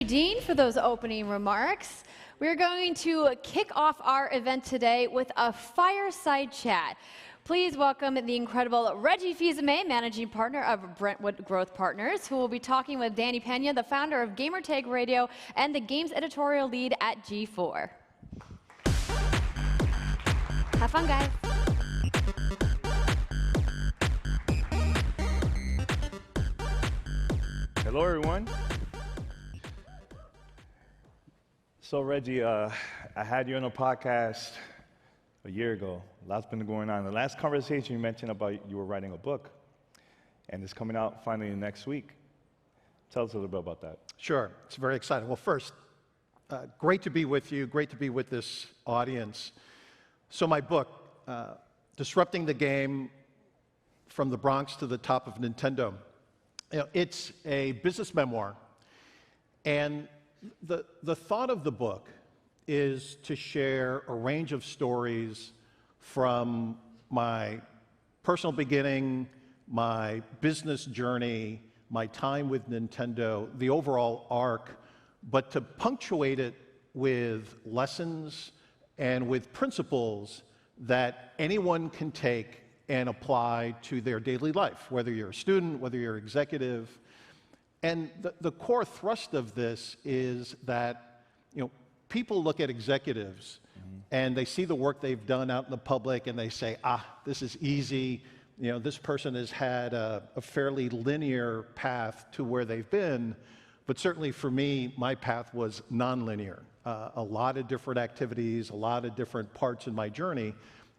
Dean, for those opening remarks. We're going to kick off our event today with a fireside chat. Please welcome the incredible Reggie Fils-Aimé, Managing Partner of Brentwood Growth Partners, who will be talking with Danny Peña, the founder of Gamertag Radio and the Games Editorial Lead at G4. Have fun, guys. Hello, everyone. So, Reggie, I had you on a podcast a year ago. A lot's been going on. The last conversation you mentioned about you were writing a book, and it's coming out finally next week. Tell us a little bit about that. Sure. It's very exciting. Well, first, great to be with you. Great to be with this audience. So my book, Disrupting the Game from the Bronx to the Top of Nintendo, it's a business memoir. And the thought of the book is to share a range of stories from my personal beginning, my business journey, my time with Nintendo, the overall arc, but to punctuate it with lessons and with principles that anyone can take and apply to their daily life, whether you're a student, whether you're executive. And the core thrust of this is that, people look at executives and they see the work they've done out in the public and they say, this is easy. This person has had a fairly linear path to where they've been. But certainly for me, my path was nonlinear. A lot of different activities, a lot of different parts in my journey.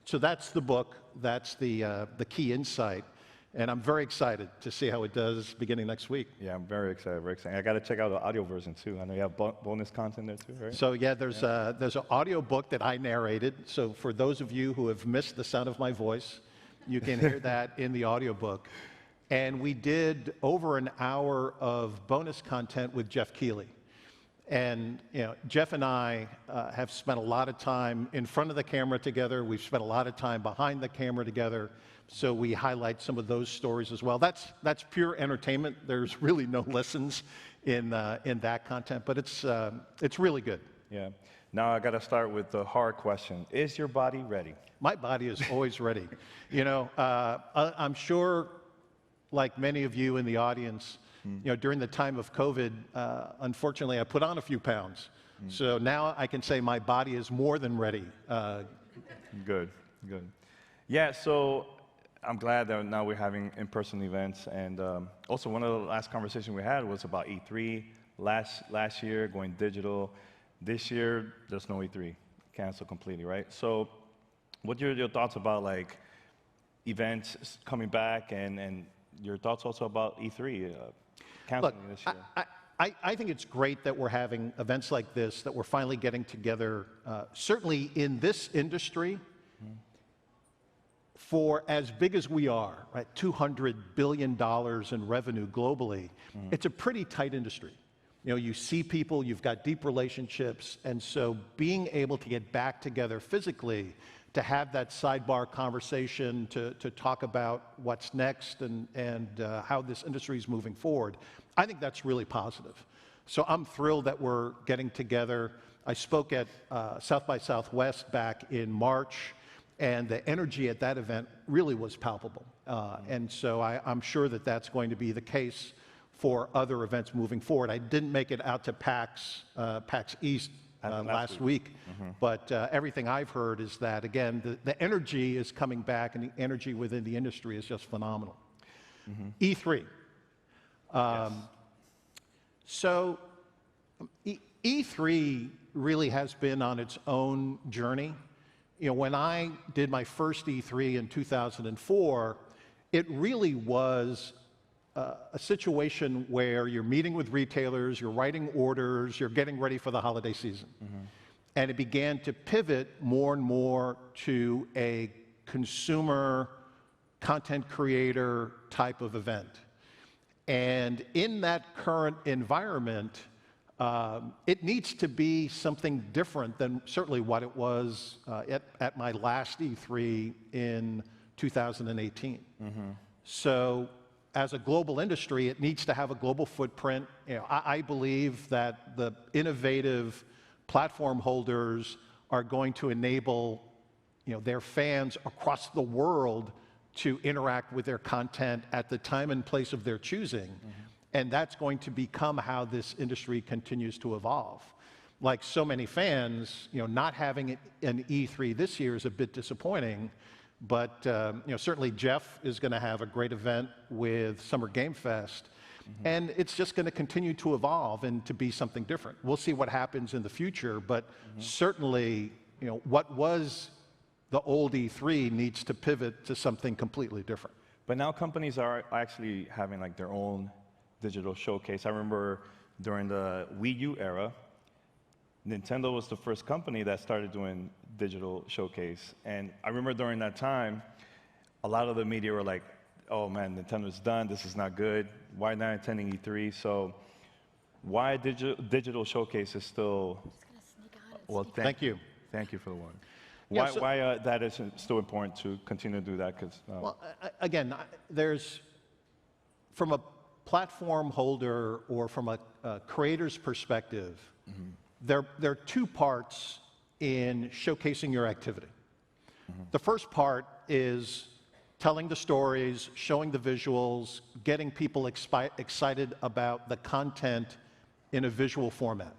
So that's the book. That's the key insight. And I'm very excited to see how it does beginning next week. Yeah, I'm very excited, very excited. I got to check out the audio version, too. I know you have bonus content there, too, right? So, yeah, there's an audio book that I narrated. So for those of you who have missed the sound of my voice, you can hear that in the audio book. And we did over an hour of bonus content with Jeff Keighley. And, Jeff and I have spent a lot of time in front of the camera together. We've spent a lot of time behind the camera together. So we highlight some of those stories as well. That's pure entertainment. There's really no lessons in that content, but it's really good. Yeah. Now I got to start with the hard question. Is your body ready? My body is always ready. I'm sure, like many of you in the audience, during the time of COVID, unfortunately, I put on a few pounds. So now I can say my body is more than ready. Good. Yeah, so I'm glad that now we're having in-person events. And also, one of the last conversations we had was about E3 last year, going digital. This year, there's no E3, canceled completely, right? So what are your thoughts about, like, events coming back and your thoughts also about E3 canceling this year? I think it's great that we're having events like this, that we're finally getting together, certainly in this industry. For as big as we are, right, $200 billion in revenue globally, it's a pretty tight industry. You see people, you've got deep relationships, and so being able to get back together physically, to have that sidebar conversation, to talk about what's next and how this industry is moving forward, I think that's really positive. So I'm thrilled that we're getting together. I spoke at South by Southwest back in March, and the energy at that event really was palpable. And so I'm sure that that's going to be the case for other events moving forward. I didn't make it out to PAX East last week, but everything I've heard is that, again, the energy is coming back, and the energy within the industry is just phenomenal. E3. Yes. So E3 really has been on its own journey. When I did my first E3 in 2004, it really was a situation where you're meeting with retailers, you're writing orders, you're getting ready for the holiday season. And it began to pivot more and more to a consumer content creator type of event. And in that current environment, it needs to be something different than certainly what it was at my last E3 in 2018. So as a global industry, it needs to have a global footprint. I believe that the innovative platform holders are going to enable their fans across the world to interact with their content at the time and place of their choosing. And that's going to become how this industry continues to evolve. Like so many fans, not having an E3 this year is a bit disappointing, but certainly Jeff is going to have a great event with Summer Game Fest, and it's just going to continue to evolve and to be something different. We'll see what happens in the future, but certainly, what was the old E3 needs to pivot to something completely different. But now companies are actually having like their own digital showcase. I remember during the Wii U era, Nintendo was the first company that started doing digital showcase. And I remember during that time, a lot of the media were like, oh man, Nintendo's done, this is not good, why not attending E3? So why digital showcase is still, well, thank you. Thank you for the one. Why that is still important to continue to do that? Because well, again, there's, from a platform holder or from a creator's perspective, there are two parts in showcasing your activity. The first part is telling the stories, showing the visuals, getting people excited about the content in a visual format.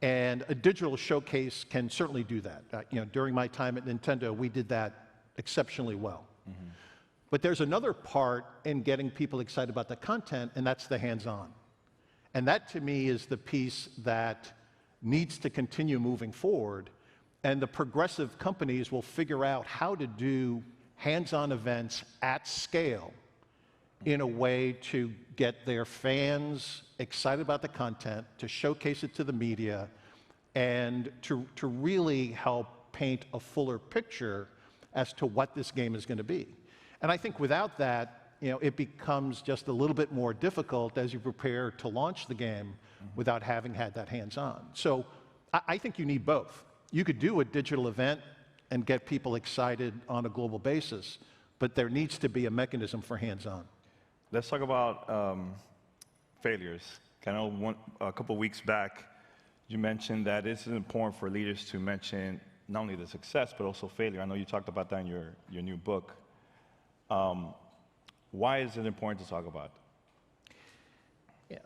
And a digital showcase can certainly do that. During my time at Nintendo, we did that exceptionally well. But there's another part in getting people excited about the content, and that's the hands-on. And that, to me, is the piece that needs to continue moving forward, and the progressive companies will figure out how to do hands-on events at scale in a way to get their fans excited about the content, to showcase it to the media, and to really help paint a fuller picture as to what this game is going to be. And I think without that, it becomes just a little bit more difficult as you prepare to launch the game without having had that hands-on. So I think you need both. You could do a digital event and get people excited on a global basis, but there needs to be a mechanism for hands-on. Let's talk about failures. I know a couple weeks back, you mentioned that it's important for leaders to mention not only the success, but also failure. I know you talked about that in your new book. Why is it important to talk about? Yeah,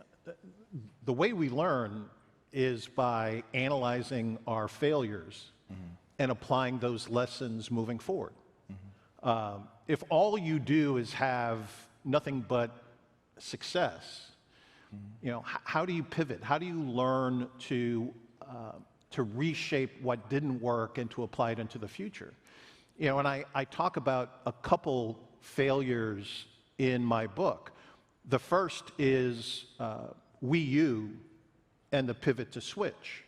the way we learn is by analyzing our failures and applying those lessons moving forward. If all you do is have nothing but success, how do you pivot? How do you learn to reshape what didn't work and to apply it into the future? And I talk about a couple failures in my book. The first is Wii U and the pivot to Switch.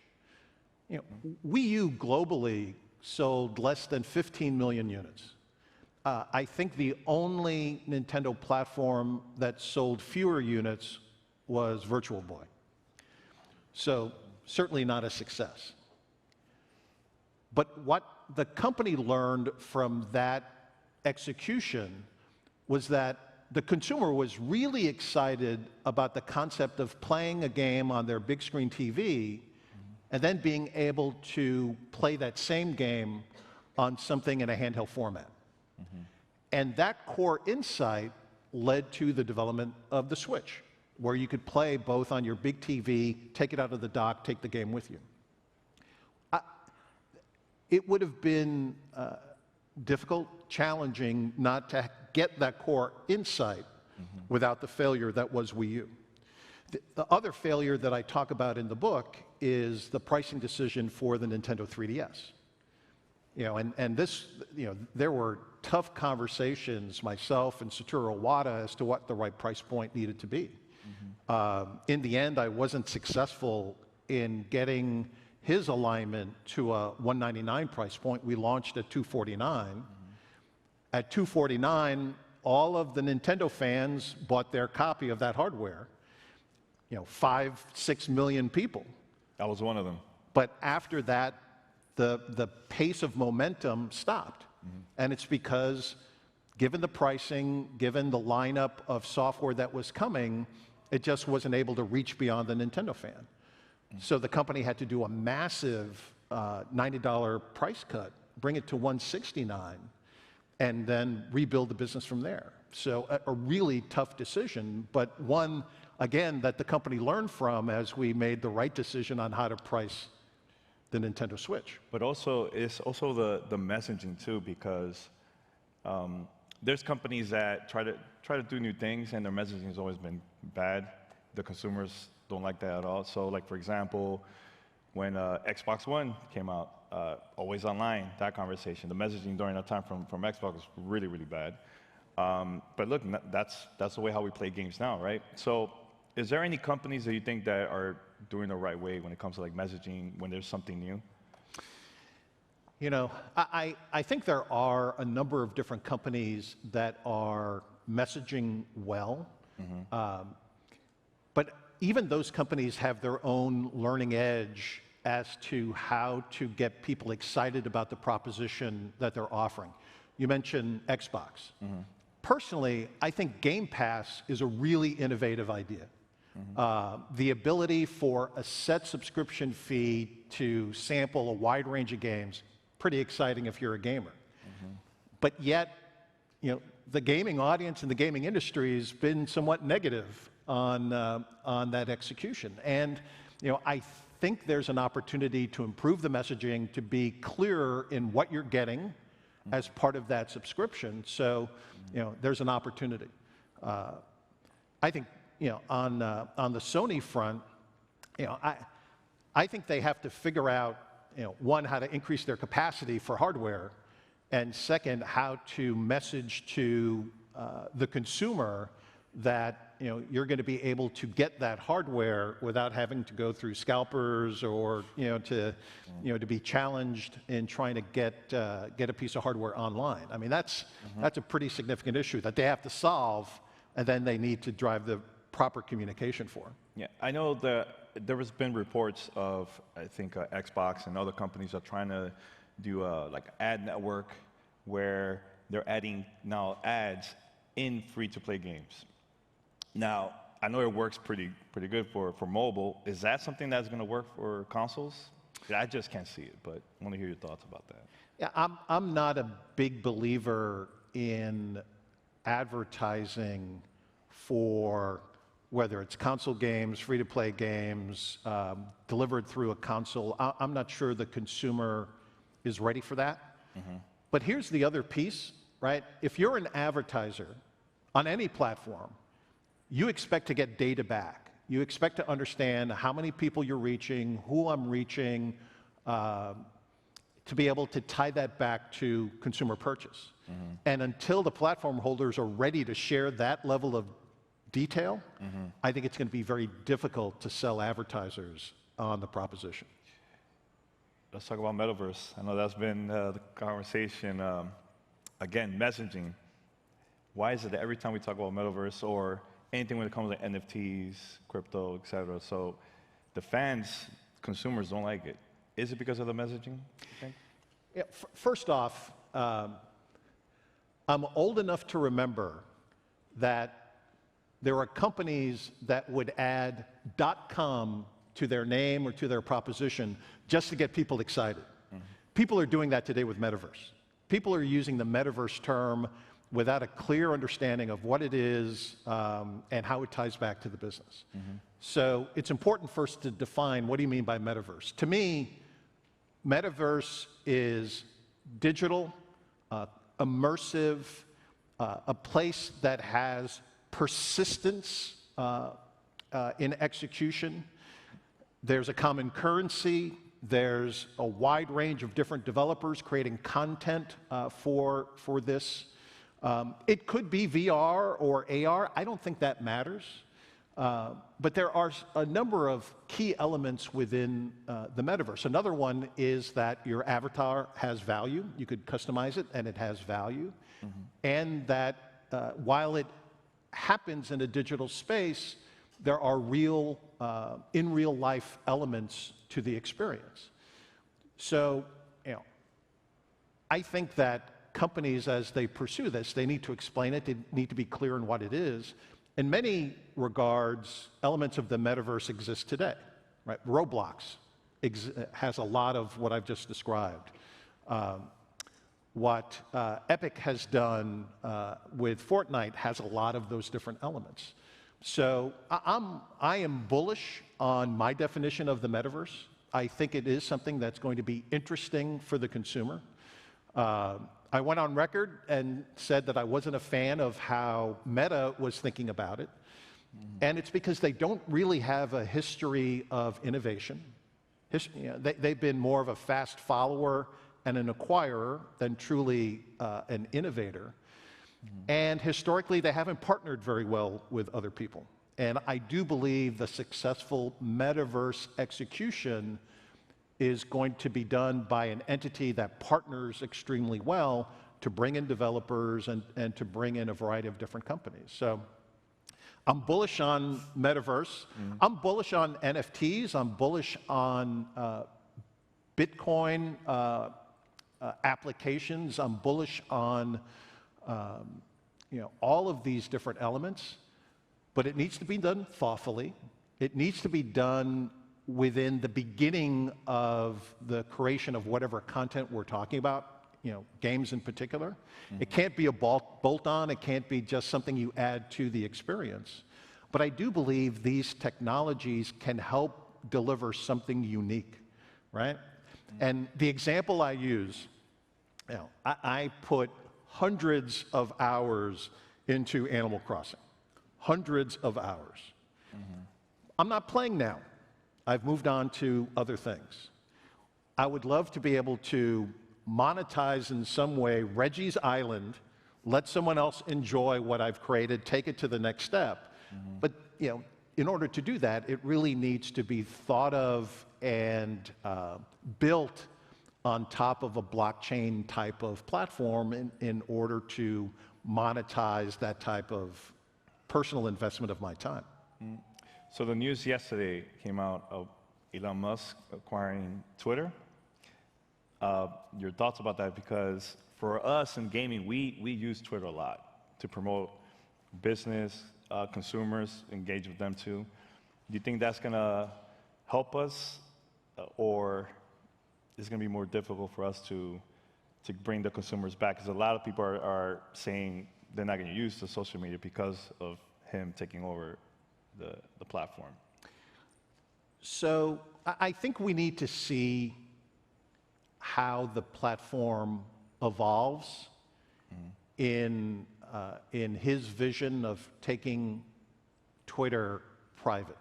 Wii U globally sold less than 15 million units. I think the only Nintendo platform that sold fewer units was Virtual Boy. So certainly not a success. But what the company learned from that execution was that the consumer was really excited about the concept of playing a game on their big screen TV and then being able to play that same game on something in a handheld format. And that core insight led to the development of the Switch, where you could play both on your big TV, take it out of the dock, take the game with you. It would have been difficult, challenging not to get that core insight without the failure that was Wii U. The other failure that I talk about in the book is the pricing decision for the Nintendo 3DS. And this, there were tough conversations, myself and Satoru Iwata, as to what the right price point needed to be. In the end, I wasn't successful in getting his alignment to a $199 price point. We launched at $249. At $249, all of the Nintendo fans bought their copy of that hardware. 5-6 million people. I was one of them. But after that, the pace of momentum stopped. And it's because given the pricing, given the lineup of software that was coming, it just wasn't able to reach beyond the Nintendo fan. So the company had to do a massive $90 price cut, bring it to $169, and then rebuild the business from there. So a really tough decision, but one, again, that the company learned from as we made the right decision on how to price the Nintendo Switch. But also, it's also the messaging too, because there's companies that try to do new things, and their messaging has always been bad. The consumers don't like that at all. So, like for example, when Xbox One came out, always online, that conversation, the messaging during that time from Xbox was really, really bad. But look, that's the way how we play games now, right? So, is there any companies that you think that are doing the right way when it comes to like messaging when there's something new? You know, I think there are a number of different companies that are messaging well, but even those companies have their own learning edge as to how to get people excited about the proposition that they're offering. You mentioned Xbox. Personally, I think Game Pass is a really innovative idea. The ability for a set subscription fee to sample a wide range of games, pretty exciting if you're a gamer. But yet, you know, the gaming audience and the gaming industry has been somewhat negative on that execution. And you know, I think there's an opportunity to improve the messaging, to be clearer in what you're getting as part of that subscription. So, you know, there's an opportunity. I think, you know, on the Sony front, you know, I think they have to figure out, you know, one, how to increase their capacity for hardware, and second, how to message to the consumer that, you know, you're going to be able to get that hardware without having to go through scalpers or, you know, to be challenged in trying to get a piece of hardware online. I mean, that's a pretty significant issue that they have to solve, and then they need to drive the proper communication for. Yeah, I know that there has been reports of, I think, Xbox and other companies are trying to do like ad network where they're adding now ads in free-to-play games. Now, I know it works pretty good for mobile. Is that something that's going to work for consoles? I just can't see it, but I want to hear your thoughts about that. Yeah, I'm not a big believer in advertising for whether it's console games, free-to-play games, delivered through a console. I'm not sure the consumer is ready for that. But here's the other piece, right? If you're an advertiser on any platform, you expect to get data back. You expect to understand how many people you're reaching, who I'm reaching, to be able to tie that back to consumer purchase. And until the platform holders are ready to share that level of detail, I think it's going to be very difficult to sell advertisers on the proposition. Let's talk about Metaverse. I know that's been the conversation. Again, messaging. Why is it that every time we talk about Metaverse or anything when it comes to NFTs, crypto, et cetera, so the fans, consumers don't like it? Is it because of the messaging, you think? Yeah, first off, I'm old enough to remember that there were companies that would add .com to their name or to their proposition just to get people excited. People are doing that today with Metaverse. People are using the Metaverse term without a clear understanding of what it is and how it ties back to the business. So it's important first to define, what do you mean by Metaverse? To me, Metaverse is digital, immersive, a place that has persistence in execution. There's a common currency. There's a wide range of different developers creating content for this. It could be VR or AR. I don't think that matters. But there are a number of key elements within the metaverse. Another one is that your avatar has value. You could customize it, and it has value. And that while it happens in a digital space, there are real, in real life elements to the experience. So, you know, I think that companies, as they pursue this, they need to explain it, they need to be clear in what it is. In many regards, elements of the metaverse exist today, right? Roblox has a lot of what I've just described. What Epic has done with Fortnite has a lot of those different elements. So I am bullish on my definition of the metaverse. I think it is something that's going to be interesting for the consumer. I went on record and said that I wasn't a fan of how Meta was thinking about it. And it's because they don't really have a history of innovation. They've been more of a fast follower and an acquirer than truly an innovator. And historically, they haven't partnered very well with other people. And I do believe the successful metaverse execution is going to be done by an entity that partners extremely well to bring in developers and to bring in a variety of different companies. So I'm bullish on metaverse. I'm bullish on NFTs. I'm bullish on Bitcoin applications. I'm bullish on all of these different elements, but it needs to be done thoughtfully. It needs to be done within the beginning of the creation of whatever content we're talking about, games in particular. It can't be a bolt-on. It can't be just something you add to the experience. But I do believe these technologies can help deliver something unique, right? And the example I use, I put hundreds of hours into Animal Crossing, hundreds of hours. I'm not playing now. I've moved on to other things. I would love to be able to monetize in some way Reggie's Island, let someone else enjoy what I've created, take it to the next step. But in order to do that, it really needs to be thought of and built on top of a blockchain type of platform in order to monetize that type of personal investment of my time. So the news yesterday came out of Elon Musk acquiring Twitter. Your thoughts about that? Because for us in gaming, we use Twitter a lot to promote business, consumers, engage with them too. Do you think that's going to help us, or is it going to be more difficult for us to bring the consumers back? Because a lot of people are saying they're not going to use the social media because of him taking over the platform. So I think we need to see how the platform evolves in his vision of taking Twitter private.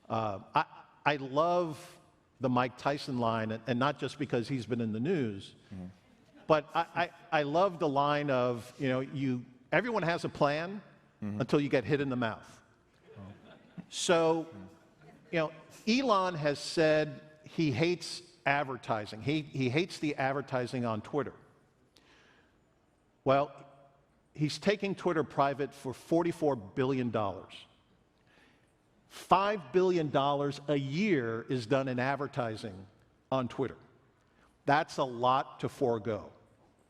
I love the Mike Tyson line, and not just because he's been in the news, but I love the line of, everyone has a plan until you get hit in the mouth. So, Elon has said he hates advertising. He hates the advertising on Twitter. Well, he's taking Twitter private for $44 billion. $5 billion a year is done in advertising on Twitter. That's a lot to forego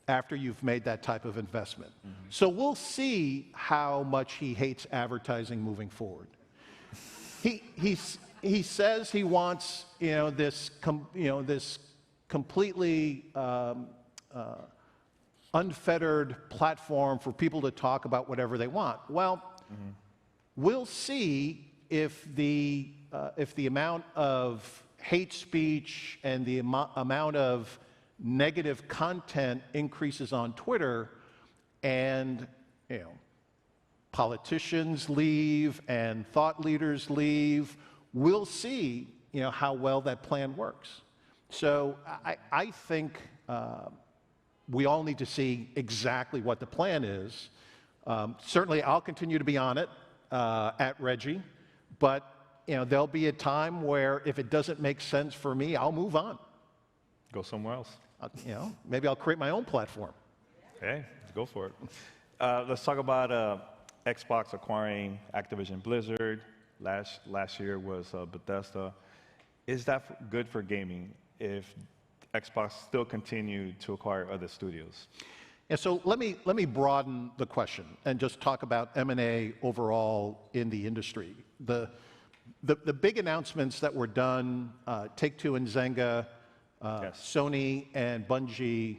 after you've made that type of investment. So we'll see how much he hates advertising moving forward. He says he wants this completely unfettered platform for people to talk about whatever they want. Well, we'll see if the amount of hate speech and the amount of negative content increases on Twitter, and politicians leave and thought leaders leave. We'll see how well that plan works. So I think we all need to see exactly what the plan is. Certainly I'll continue to be on it at Reggie, but there'll be a time where if it doesn't make sense for me, I'll move on. Go somewhere else. Maybe I'll create my own platform. Hey, go for it. Let's talk about Xbox acquiring Activision Blizzard. Last year was Bethesda. Is that good for gaming if Xbox still continue to acquire other studios? And so let me broaden the question and just talk about M&A overall in the industry. The big announcements that were done, Take-Two and Zynga, Yes. Sony and Bungie,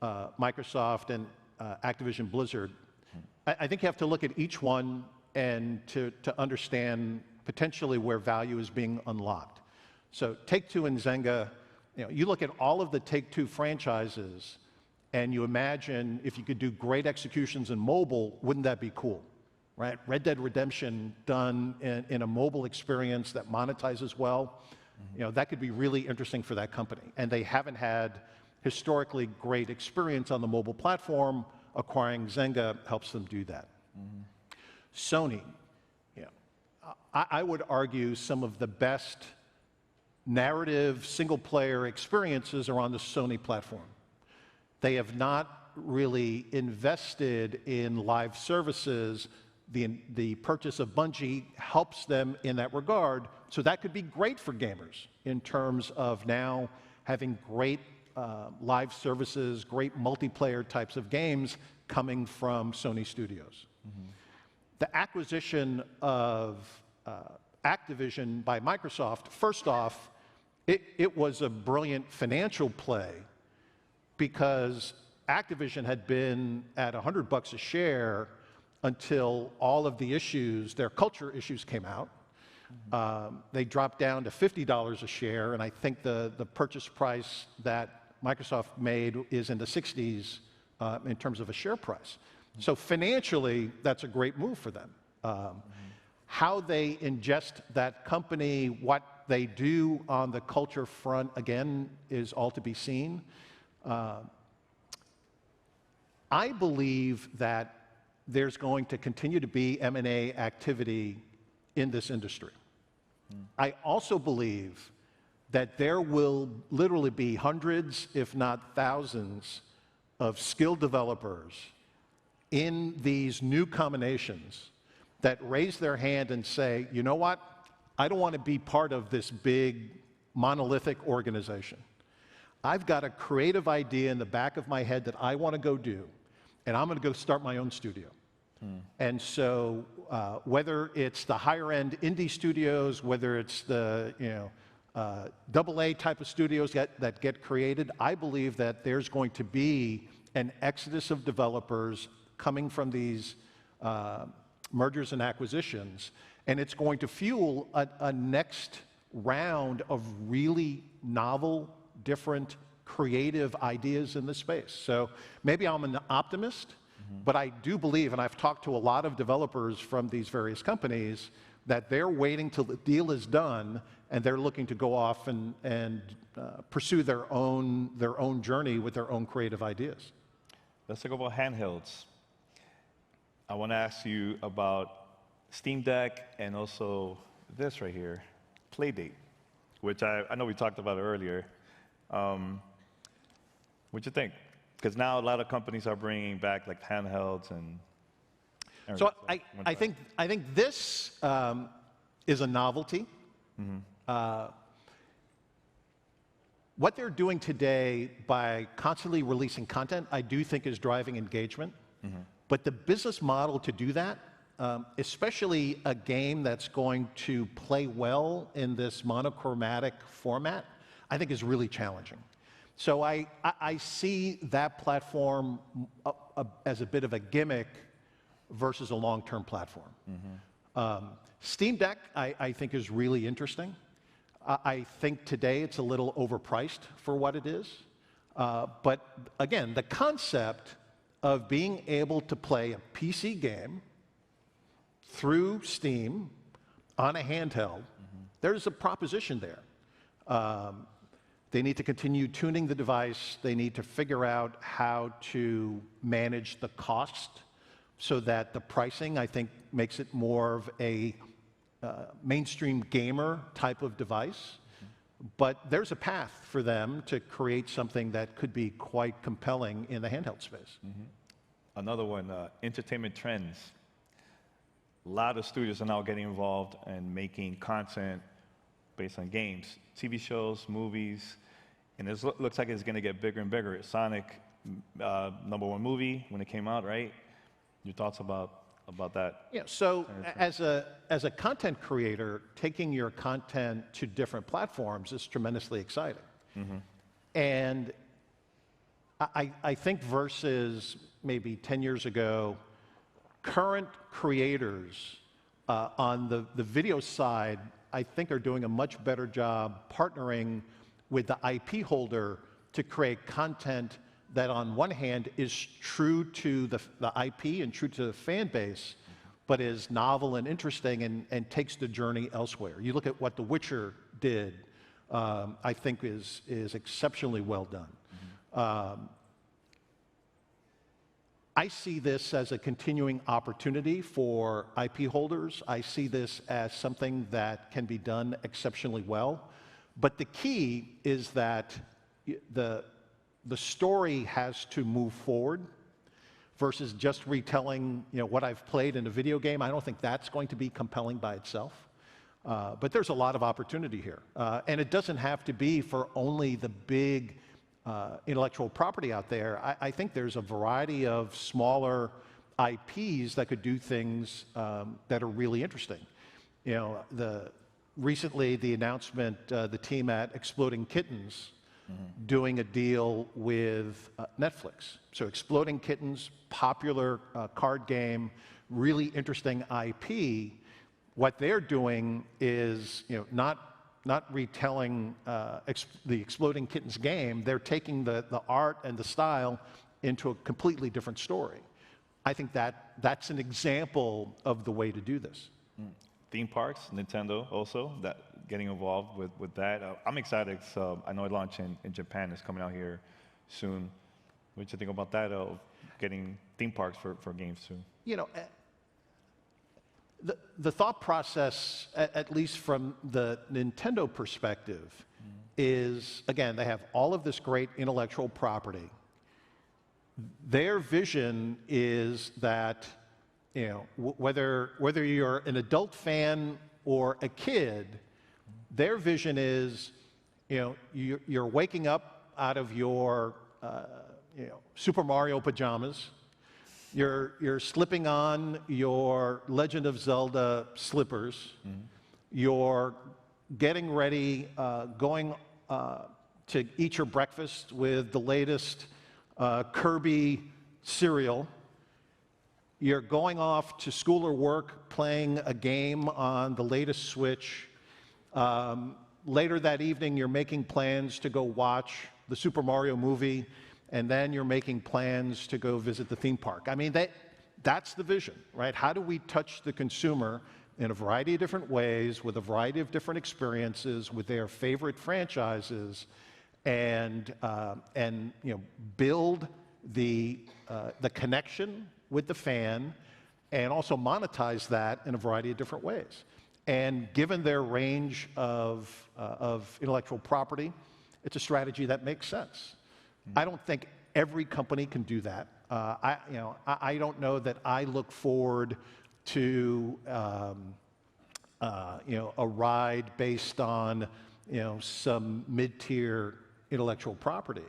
Microsoft and Activision Blizzard, I think you have to look at each one and to understand potentially where value is being unlocked. So Take-Two and Zynga, you look at all of the Take-Two franchises and you imagine if you could do great executions in mobile, wouldn't that be cool, right? Red Dead Redemption done in a mobile experience that monetizes well, that could be really interesting for that company. And they haven't had historically great experience on the mobile platform. Acquiring Zynga helps them do that. Sony, I would argue some of the best narrative single-player experiences are on the Sony platform. They have not really invested in live services. The purchase of Bungie helps them in that regard, so that could be great for gamers in terms of now having great live services, great multiplayer types of games coming from Sony Studios. The acquisition of Activision by Microsoft, first off, it was a brilliant financial play because Activision had been at $100 a share until all of the issues, their culture issues came out. They dropped down to $50 a share, and I think the purchase price that Microsoft made is in the 60s in terms of a share price. So financially, that's a great move for them. How they ingest that company, what they do on the culture front, again, is all to be seen. I believe that there's going to continue to be M&A activity in this industry. I also believe that there will literally be hundreds, if not thousands, of skilled developers in these new combinations that raise their hand and say, you know what, I don't want to be part of this big monolithic organization. I've got a creative idea in the back of my head that I want to go do, and I'm going to go start my own studio. And so whether it's the higher-end indie studios, whether it's the AA type of studios that get created, I believe that there's going to be an exodus of developers coming from these mergers and acquisitions, and it's going to fuel a next round of really novel, different, creative ideas in the space. So maybe I'm an optimist, but I do believe, and I've talked to a lot of developers from these various companies, that they're waiting till the deal is done and they're looking to go off and pursue their own journey with their own creative ideas. Let's talk about handhelds. I want to ask you about Steam Deck and also this right here, Playdate, which I know we talked about earlier. What'd you think? Because now a lot of companies are bringing back like handhelds and. So I think this is a novelty. What they're doing today by constantly releasing content, I do think is driving engagement. But the business model to do that, especially a game that's going to play well in this monochromatic format, I think is really challenging. So I see that platform as a bit of a gimmick versus a long-term platform. Steam Deck, I think, is really interesting. I think today it's a little overpriced for what it is. But again, the concept of being able to play a PC game through Steam on a handheld, there's a proposition there. They need to continue tuning the device. They need to figure out how to manage the cost so that the pricing, I think, makes it more of a mainstream gamer type of device. But there's a path for them to create something that could be quite compelling in the handheld space. Another one, entertainment trends. A lot of studios are now getting involved and making content based on games, TV shows, movies, and it looks like it's going to get bigger and bigger. Sonic #1 movie when it came out, right? Your thoughts about that? Yeah, so as a content creator, taking your content to different platforms is tremendously exciting. And I think versus maybe 10 years ago, current creators on the video side, I think are doing a much better job partnering with the IP holder to create content that on one hand is true to the IP and true to the fan base, but is novel and interesting and takes the journey elsewhere. You look at what The Witcher did, I think is exceptionally well done. I see this as a continuing opportunity for IP holders. I see this as something that can be done exceptionally well. But the key is that the story has to move forward versus just retelling, what I've played in a video game. I don't think that's going to be compelling by itself. But there's a lot of opportunity here. And it doesn't have to be for only the big intellectual property out there. I think there's a variety of smaller IPs that could do things that are really interesting. Recently the announcement, the team at Exploding Kittens doing a deal with Netflix. So Exploding Kittens, popular card game, really interesting IP. What they're doing is, not retelling the Exploding Kittens game. They're taking the art and the style into a completely different story. I think that's an example of the way to do this. Theme parks, Nintendo also, getting involved with that. I'm excited. I know it launched in Japan. It's coming out here soon. What do you think about that, getting theme parks for games too? The thought process, at least from the Nintendo perspective, is, again, they have all of this great intellectual property. Their vision is that, whether you're an adult fan or a kid, their vision is, you're waking up out of your, Super Mario pajamas. You're slipping on your Legend of Zelda slippers. You're getting ready, going to eat your breakfast with the latest Kirby cereal. You're going off to school or work playing a game on the latest Switch. Later that evening, you're making plans to go watch the Super Mario movie, and then you're making plans to go visit the theme park. I mean, that's the vision, right? How do we touch the consumer in a variety of different ways, with a variety of different experiences, with their favorite franchises, and build the connection with the fan, and also monetize that in a variety of different ways. And given their range of intellectual property, it's a strategy that makes sense. I don't think every company can do that. I don't know that I look forward to a ride based on some mid-tier intellectual property.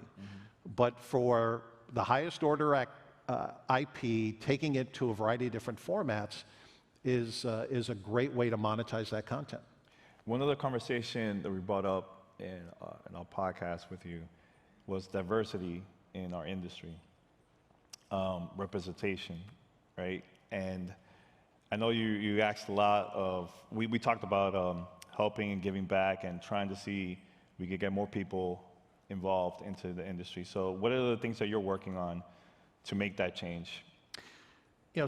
But for the highest order IP, taking it to a variety of different formats is a great way to monetize that content. One other conversation that we brought up in our podcast with you was diversity in our industry, representation, right? And I know you asked a lot of, we talked about helping and giving back and trying to see we could get more people involved into the industry. So what are the things that you're working on to make that change?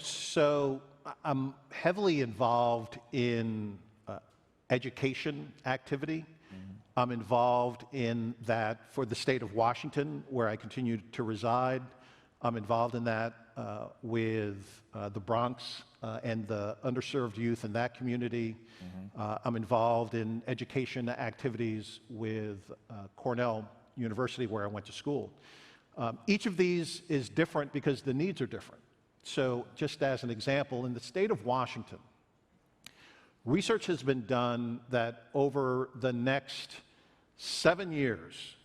So I'm heavily involved in education activity. I'm involved in that for the state of Washington, where I continue to reside. I'm involved in that with the Bronx and the underserved youth in that community. I'm involved in education activities with Cornell University, where I went to school. Each of these is different because the needs are different. So just as an example, in the state of Washington, research has been done that over the next 7 years,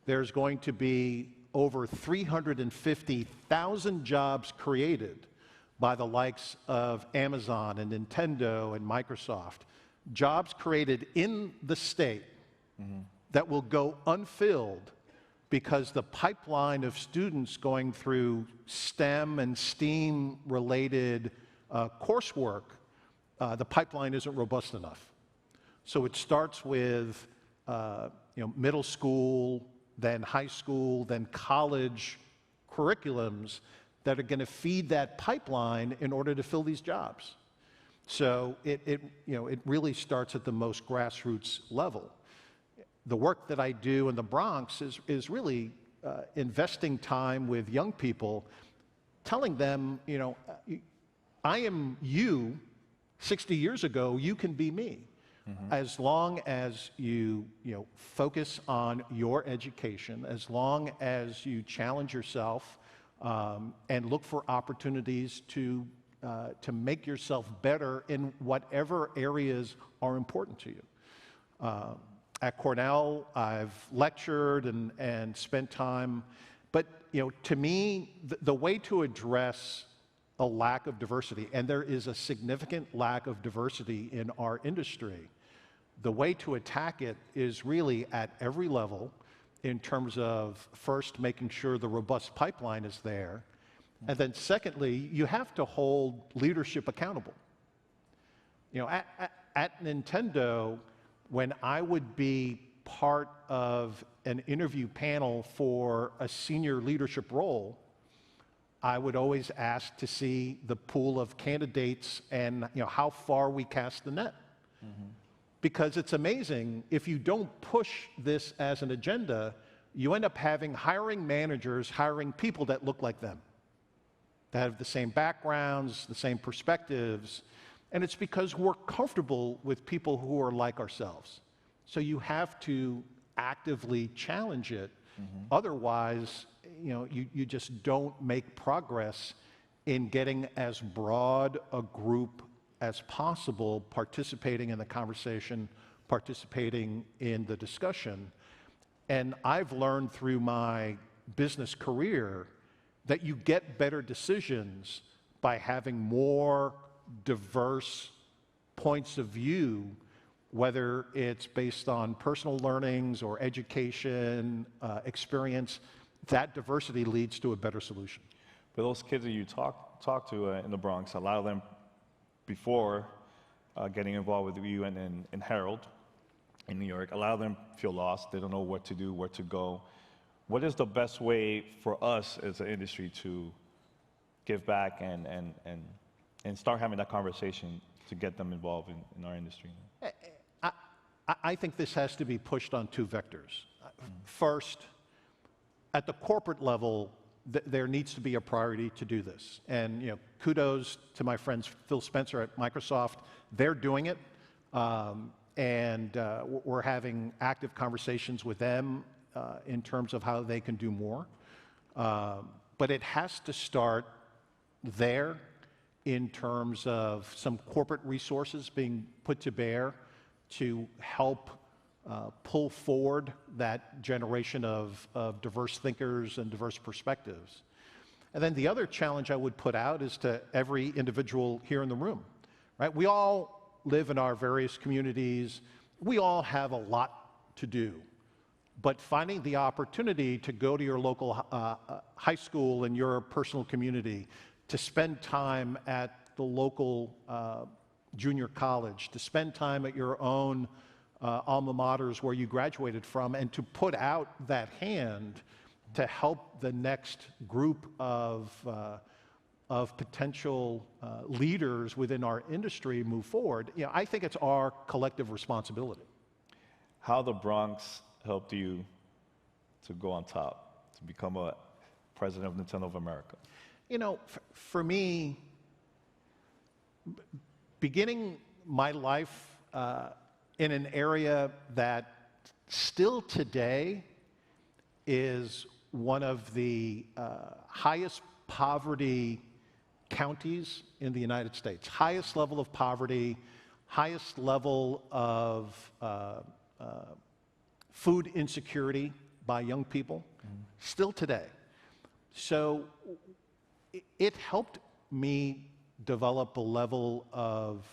there's going to be over 350,000 jobs created by the likes of Amazon and Nintendo and Microsoft, jobs created in the state that will go unfilled because the pipeline of students going through STEM and STEAM-related coursework, the pipeline isn't robust enough. So it starts with middle school, then high school, then college curriculums that are going to feed that pipeline in order to fill these jobs. So it really starts at the most grassroots level. The work that I do in the Bronx is really investing time with young people, telling them, I am you 60 years ago, you can be me. As long as you focus on your education, as long as you challenge yourself and look for opportunities to make yourself better in whatever areas are important to you. At Cornell, I've lectured and spent time, but to me, the way to address a lack of diversity, and there is a significant lack of diversity in our industry, the way to attack it is really at every level in terms of first making sure the robust pipeline is there, and then secondly, you have to hold leadership accountable. At Nintendo, when I would be part of an interview panel for a senior leadership role, I would always ask to see the pool of candidates and how far we cast the net. Because it's amazing, if you don't push this as an agenda, you end up hiring managers, hiring people that look like them, that have the same backgrounds, the same perspectives, and it's because we're comfortable with people who are like ourselves. So you have to actively challenge it. Otherwise, you just don't make progress in getting as broad a group as possible participating in the conversation, participating in the discussion. And I've learned through my business career that you get better decisions by having more diverse points of view, whether it's based on personal learnings or education, experience. That diversity leads to a better solution. For those kids that you talk to in the Bronx, a lot of them, before getting involved with you and Harold in New York, a lot of them feel lost. They don't know what to do, where to go. What is the best way for us as an industry to give back and start having that conversation to get them involved in our industry? I think this has to be pushed on two vectors. First, at the corporate level, there needs to be a priority to do this. And kudos to my friends Phil Spencer at Microsoft. They're doing it, and we're having active conversations with them in terms of how they can do more. But it has to start there in terms of some corporate resources being put to bear to help pull forward that generation of diverse thinkers and diverse perspectives. And then the other challenge I would put out is to every individual here in the room, right? We all live in our various communities. We all have a lot to do. But finding the opportunity to go to your local high school in your personal community, to spend time at the local junior college, to spend time at your own alma maters where you graduated from, and to put out that hand to help the next group of potential leaders within our industry move forward, I think it's our collective responsibility. How the Bronx helped you to go on top, to become a president of Nintendo of America? For me, beginning my life in an area that still today is one of the highest poverty counties in the United States. Highest level of poverty, highest level of food insecurity by young people. still today. So it helped me develop a level of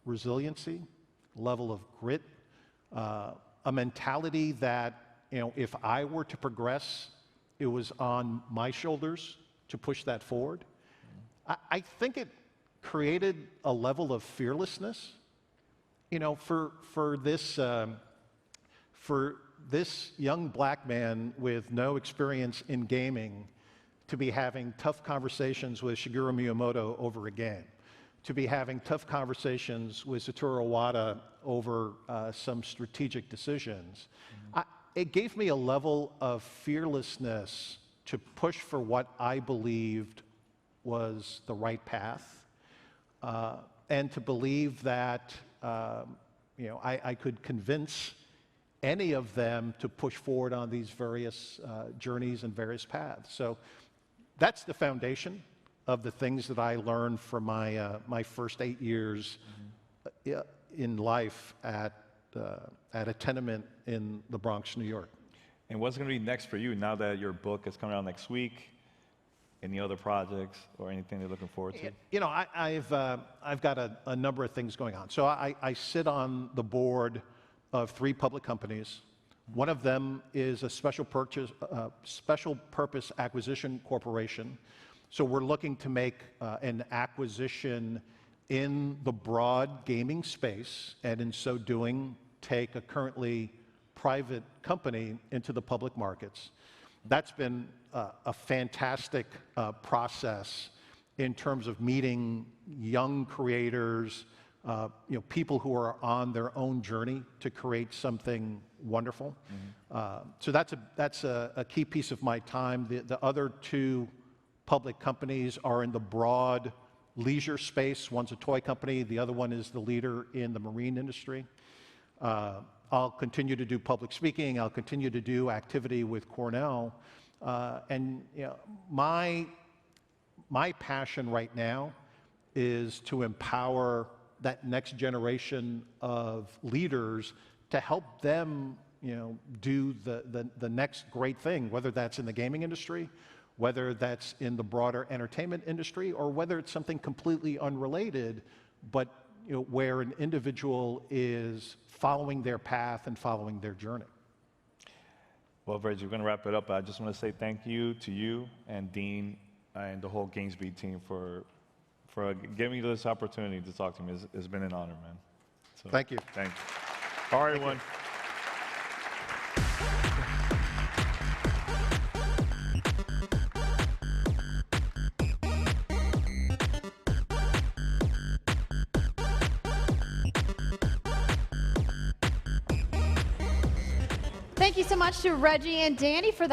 resiliency, level of grit, a mentality that, if I were to progress, it was on my shoulders to push that forward. I think it created a level of fearlessness, for this young black man with no experience in gaming to be having tough conversations with Shigeru Miyamoto over a game, to be having tough conversations with Satoru Iwata over some strategic decisions. It gave me a level of fearlessness to push for what I believed was the right path, and to believe that I could convince any of them to push forward on these various journeys and various paths. So that's the foundation of the things that I learned from my first 8 years in life at a tenement in the Bronx, New York. And what's going to be next for you now that your book is coming out next week? Any other projects or anything you're looking forward to? I've got a number of things going on. So I sit on the board of 3 public companies. One of them is a special purpose acquisition corporation. So we're looking to make an acquisition in the broad gaming space, and in so doing, take a currently private company into the public markets. That's been a fantastic process in terms of meeting young creators, people who are on their own journey to create something wonderful. So that's a key piece of my time. The other 2 public companies are in the broad leisure space. One's a toy company, the other one is the leader in the marine industry. I'll continue to do public speaking, I'll continue to do activity with Cornell, and my passion right now is to empower that next generation of leaders to help them do the next great thing, whether that's in the gaming industry, whether that's in the broader entertainment industry, or whether it's something completely unrelated, but where an individual is following their path and following their journey. Well, Reggie, we're going to wrap it up. I just want to say thank you to you and Dean and the whole GamesBeat team for giving me this opportunity to talk to me. It's been an honor, man. So, thank you. Thanks. All right, everyone. Thank you so much to Reggie and Danny for that.